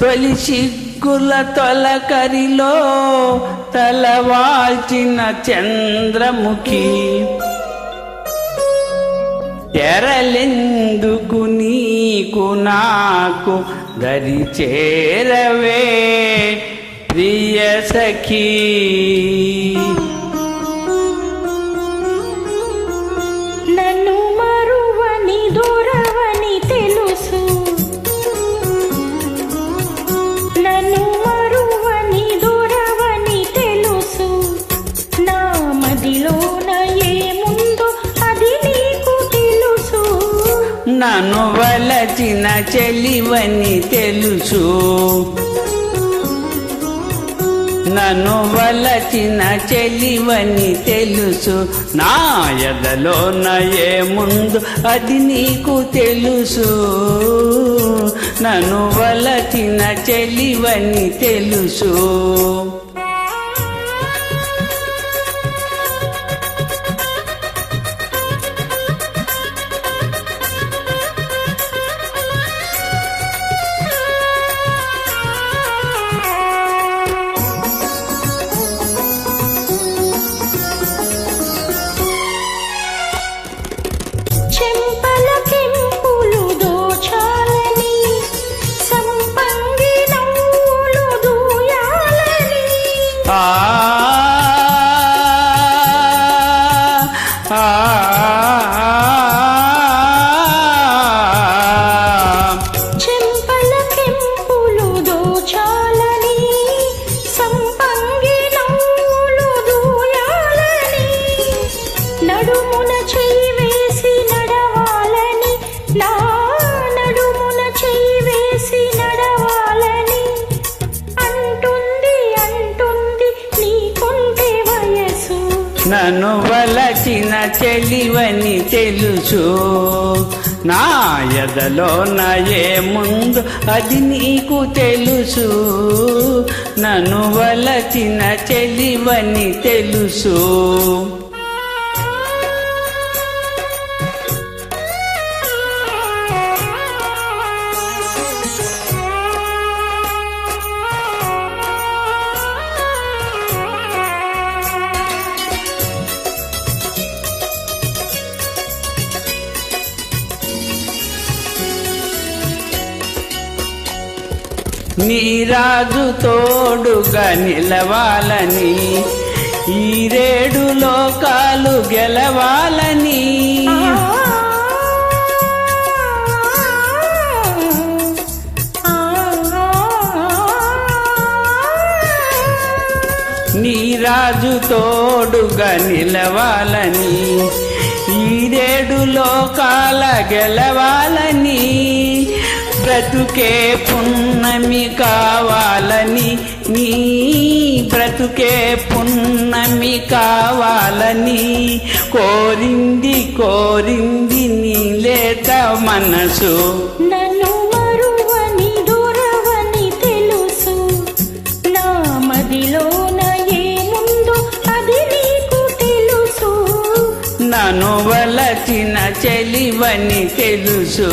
తొలి సిగ్గుల తొలకరిలో తలవాల్చిన చంద్రముఖి తెరలెందుకు నీకు నాకు దరి చేరవే ప్రియ సఖీ. నన్ను మరువని దూరవని తెలుసు, నన్ను మరువని దూరవని తెలుసు. నా మదిలోన ఏముందో అది నీకు తెలుసు. నన్ను వలచిన చెలివని తెలుసు, నన్ను వలచిన చెలివని తెలుసు. నా ఎదలోన ఏముందు అది నీకు తెలుసు. నన్ను వలచిన చెలివని తెలుసు. చెంపల కెంపులు దోచాలని, సంపంగి నవ్వులు దూయాలని. చెంపల కెంపులు దోచాలని, సంపంగి నవ్వులు దూయాలని. నడుమున చెయ్యి వేసి నడవాలని, నా నడుమున చెయ్యి వేసి నడవాలని. అంటుంది అంటుంది నీకుంటే వయసు. నన్ను వలచిన చెలివని తెలుసు. నా ఎదలోన ఏముందో అది నీకు తెలుసు. నన్ను వలచిన చెలివని తెలుసు. నీ రాజు తోడుగా నిలవాలని, ఈ 7 లోకాలు గెలవాలని. నీ రాజు తోడుగా నిలవాలని, ఈ 7 లోకాల గెలవాలని. బ్రతుకే పున్నమి కావాలని, నీ బ్రతుకే పున్నమి కావాలని. కోరింది కోరింది నీ లేత మనసు. నన్ను మరువని దూరవని తెలుసు. నా మదిలోన ఏముందో అది నీకు తెలుసు. నన్ను వలచిన చెలివని తెలుసు.